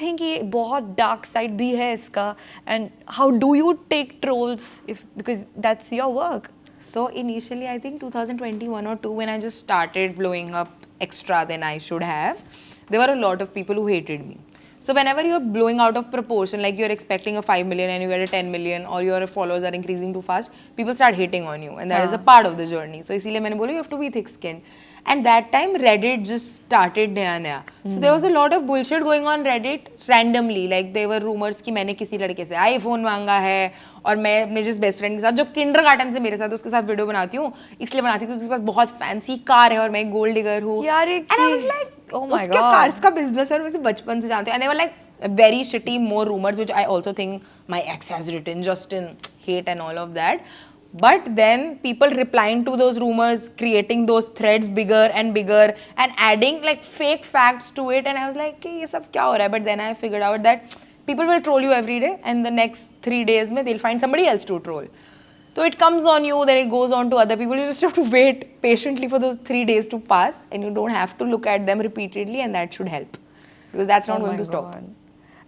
think ये बहुत dark side भी है इसका, and how do you take trolls if because that's your work? So initially, I think 2021 or 2, when I just started blowing up extra than I should have, there were a lot of people who hated me. So whenever you're blowing out of proportion, like you're expecting a 5 million and you get a 10 million, or your followers are increasing too fast, people start hating on you, and that is a part of the journey. So इसीलिए मैंने बोला you have to be thick-skinned. And that time Reddit just started नया. So there was a lot of bullshit going on Reddit randomly. Like there were rumors कि मैंने किसी लड़के से iPhone मांगा है, और मैं अपने जिस बेस्ट फ्रेंड के साथ जो किंडरगार्टन से मेरे साथ उसके साथ वीडियो बनाती हूँ, इसलिए बनाती हूँ क्योंकि उसके पास बहुत फैंसी कार है और मैं एक गोल्ड डिगर हूँ. यार And I was like, oh my उसके God. कार्स का बिजनेस है और मुझे बचपन से जानते हैं. And they were like very shitty more rumors, which I also think my ex has written just in hate and all of that. But then people replying to those rumors, creating those threads bigger and bigger and adding like fake facts to it, and I was like, ये सब क्या हो रहा है? But then I figured out that people will troll you every day, and the next 3 days में they'll find somebody else to troll. So it comes on you, then it goes on to other people. You just have to wait patiently for those 3 days to pass, and you don't have to look at them repeatedly, and that should help because that's not going to stop.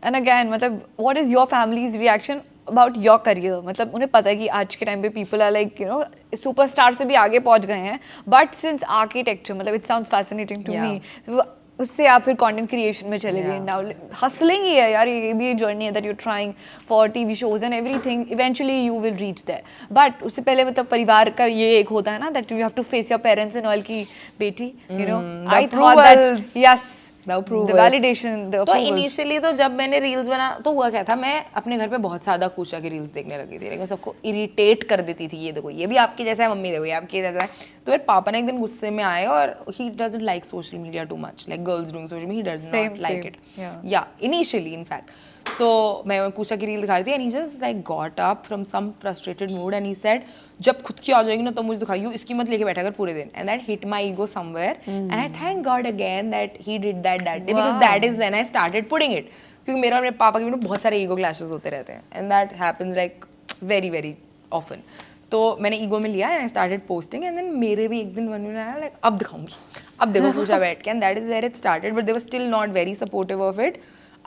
And again, मतलब what is your family's reaction about your career? मतलब उन्हें पता है कि आज के time पे people are like, you know, superstar से भी आगे पहुंच गए हैं. But since architecture, मतलब it sounds fascinating to me. So उससे आप फिर content creation में चले गए. Now hustling ही है यार, ये भी journey है that you're trying for TV shows and everything. Eventually you will reach there. But उससे पहले मतलब परिवार का ये एक होता है ना that you have to face your parents and all की बेटी, you know. I thought that yes. The validation, the तो approvals. इनिशियली तो जब मैंने रील्स बना तो हुआ क्या था, मैं अपने घर पे बहुत सादा कूशा की रील्स देखने लगी थी. मैं सबको इरिटेट कर देती थी, ये देखो ये भी आपकी जैसा है, मम्मी देखो ये आपकी जैसा है. तो मेरे पापा ने एक दिन गुस्से में आए, और he doesn't like social media too much, like girls doing social media, he does not like it. या इनिशियली इनफैक्ट तो मैं कूशा की रील दिखा रही थी, and he just like got up from some frustrated mood and he said जब खुद की आ जाएगी ना तो मुझे दिखाइयो, इसकी मत लेके बैठा कर पूरे दिन. And that hit my ego somewhere, and I thank God again that he did that day, because that is when I started putting it. क्योंकि मेरा और मेरे पापा के बीच में बहुत सारे ईगो क्लैशेस होते रहते हैं, and that happens like very very often. तो मैंने ईगो में लिया and I started posting, and then मेरे भी एक दिन मन में आया लाइक अब दिखाऊंगी, अब देखो कूशा बैठ के, and that is where it started. But they were still not very supportive of it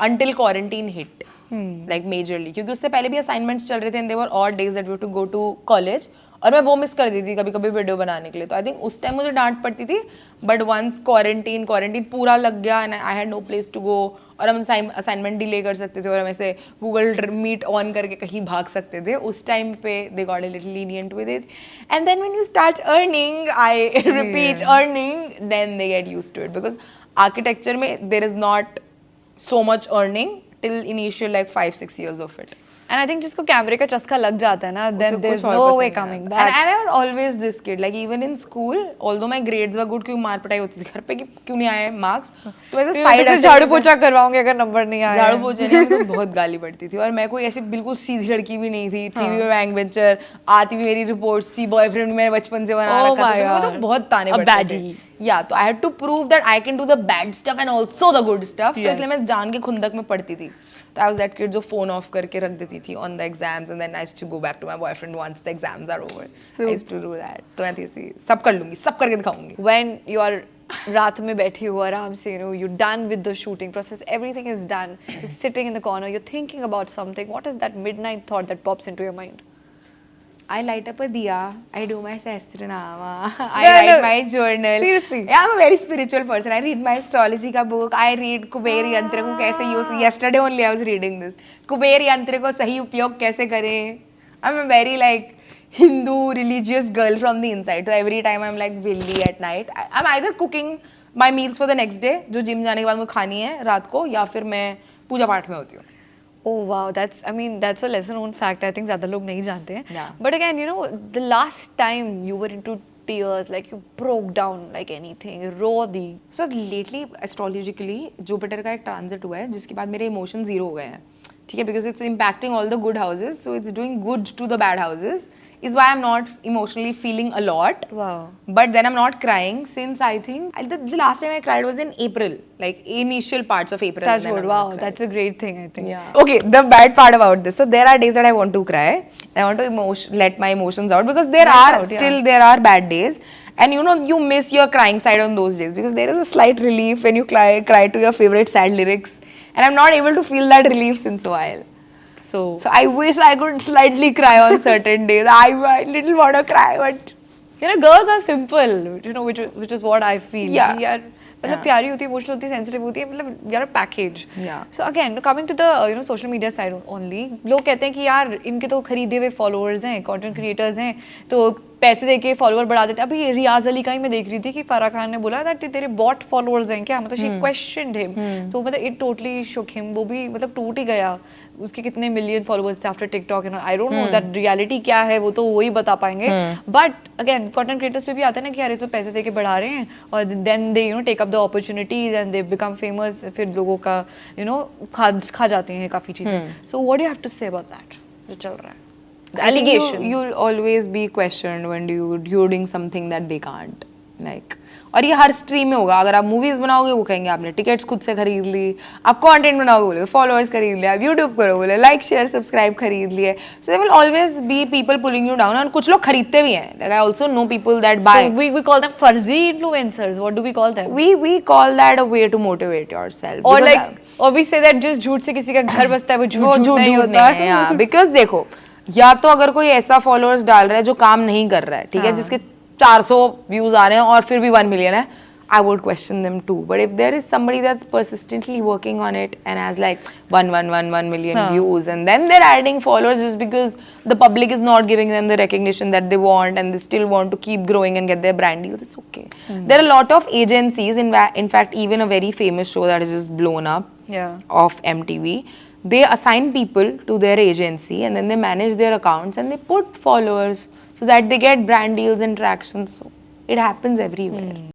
until quarantine hit, like majorly, क्योंकि उससे पहले भी असाइनमेंट्स चल रहे थे, and there were odd days that we had to go to college, और मैं वो मिस कर देती थी कभी कभी वीडियो बनाने के लिए. तो आई थिंक उस टाइम मुझे डांट पड़ती थी, बट वंस क्वारंटीन पूरा लग गया and I had no place to go, और हम असाइनमेंट डिले कर सकते थे और हम ऐसे गूगल मीट ऑन करके कहीं भाग सकते थे. उस टाइम पे they got a little lenient with it, and then when you start earning, I repeat earning, then they get used to it, because architecture में there is not so much earning till initial like 5-6 years of it. And I think जिसको कैमरे का चस्का लग जाता है ना, then there's no way coming back. And I was always this kid, like even in school, although my grades were good, क्योंकि मार पिटाई होती थी घर पे कि क्यों नहीं आए मार्क्स, तो ऐसे साइड से झाड़ू पोछा करवाऊंगे अगर नंबर नहीं आया. झाड़ू पोछे नहीं, तो बहुत गाली पड़ती थी, और मैं कोई ऐसी बिल्कुल सीधी लड़की भी नहीं थी. थी भी बैंक बेंचर, आती भी मेरी रिपोर्ट्स थी, बॉयफ्रेंड मैंने बचपन से बना रखा था, तो मुझे तो बहुत ताने पड़ते थे. या तो I had to prove that I can do the bad stuff and also the good stuff, तो इसलिए मैं जान के खुंदक में पढ़ती थी. तो आई वाज दैट किड जो फोन ऑफ करके रख देती थी on the exams, and then I used to go back to my boyfriend once the exams are over. I used to do that. तो मैं थी सब कर लूंगी, सब करके दिखाऊंगी. When you are रात में बैठी हो आराम से, you know, you're done with the shooting process, everything is done, you're sitting in the corner, you're thinking about something, what is that midnight thought that pops into your mind? I light up a diya, I do my Sahasranama, I write my journal. Seriously? Yeah, I'm a very spiritual person. I read my astrology का book, I read Kuber यंत्र को कैसे use, yesterday only I was reading this. Kuber यंत्र को सही उपयोग कैसे करें. I'm a very like Hindu religious girl from the inside. So every time I'm like Billy at night, I'm either cooking my meals for the next day, जो gym जाने के बाद मुझे खानी है रात को, या फिर मैं पूजा पाठ में होती हूँ. Oh wow, that's a lesser known fact. I think ज़्यादा लोग नहीं जानते हैं. Yeah. But again, you know, the last time you were into tears, like you broke down like anything, raw the. So lately astrologically Jupiter का एक transit हुआ है जिसके बाद मेरे emotions zero हो गए हैं. ठीक है, because it's impacting all the good houses, so it's doing good to the bad houses. Is why I'm not emotionally feeling a lot. Wow. But then I'm not crying since I think the last time I cried was in April, like initial parts of April. That's good. Wow, that's a great thing, I think. Yeah. Okay, the bad part about this. So there are days that I want to cry. I want to let my emotions out, because there are bad days. And you know, you miss your crying side on those days, because there is a slight relief when you cry to your favorite sad lyrics. and I'm not able to feel that relief since a while. So So I wish I could slightly cry on certain days. I little want to cry, but girls are simple, which is what I feel. Yeah. कि यार मतलब Yeah. प्यारी होती है, emotional होती है, sensitive होती है, मतलब यार package. Yeah. So again coming to the social media side only, लोग कहते हैं कि यार इनके तो खरीदे हुए फॉलोअर्स हैं, कंटेंट क्रिएटर्स हैं, तो पैसे दे के फॉलोअर बढ़ा देते हैं. अभी रियाज अली का ही मैं देख रही थी कि फराह खान ने बोला दैट तेरे बॉट फॉलोअर्स हैं क्या, मतलब शी क्वेश्चनड हिम. तो मतलब इट टोटली शुक हिम. वो भी मतलब टूट ही गया. उसके कितने मिलियन फॉलोअर्स थे after TikTok and I don't know that reality क्या है, वो तो वही बता पाएंगे. बट अगेन कंटेंट क्रिएटर्स पे भी आता है ना कि यार ये तो पैसे दे के बढ़ा रहे हैं, और then they take up the opportunities and they become famous. फिर लोगों का खा जाते हैं काफी चीजें. So what do you have to say about that जो चल रहा है? The I think allegations. you'll always be questioned when you're doing something that they can't. Like, और ये हर स्ट्रीम में होगा. अगर आप मूवीज बनाओगे वो कहेंगे आपने टिकट्स खुद से खरीद ली. आप कंटेंट बनाओगे बोले फॉलोअर्स खरीद लिया. आप यूट्यूब करो बोले लाइक शेयर सब्सक्राइब खरीद लिए. So there will always be people pulling you down. और कुछ लोग खरीदते भी हैं. Like I also know people that buy. So we call them फर्जी influencers. What do we call them? We call that a way to motivate yourself. Or Because like, or we say that जिस झूठ से किसी का घर बसता है वो वो झूठ नहीं होता. नहीं है. हाँ, because देखो या तो अगर कोई ऐसा फॉलोअर्स डाल रहा है जो काम नहीं कर रहा है, ठीक है, जिसके 400 व्यूज आ रहे हैं और फिर भी 1 मिलियन है, I would question them too. But if there is somebody that's persistently working on it and has like 1 million views, and then they're adding followers just because the public is not giving them the recognition that they want, and they still want to keep growing and get their brand deals, it's okay. There are a lot of agencies, in fact, even a very famous show that is just blown up Yeah. of MTV. They assign people to their agency and then they manage their accounts and they put followers so that they get brand deals and traction. So it happens everywhere.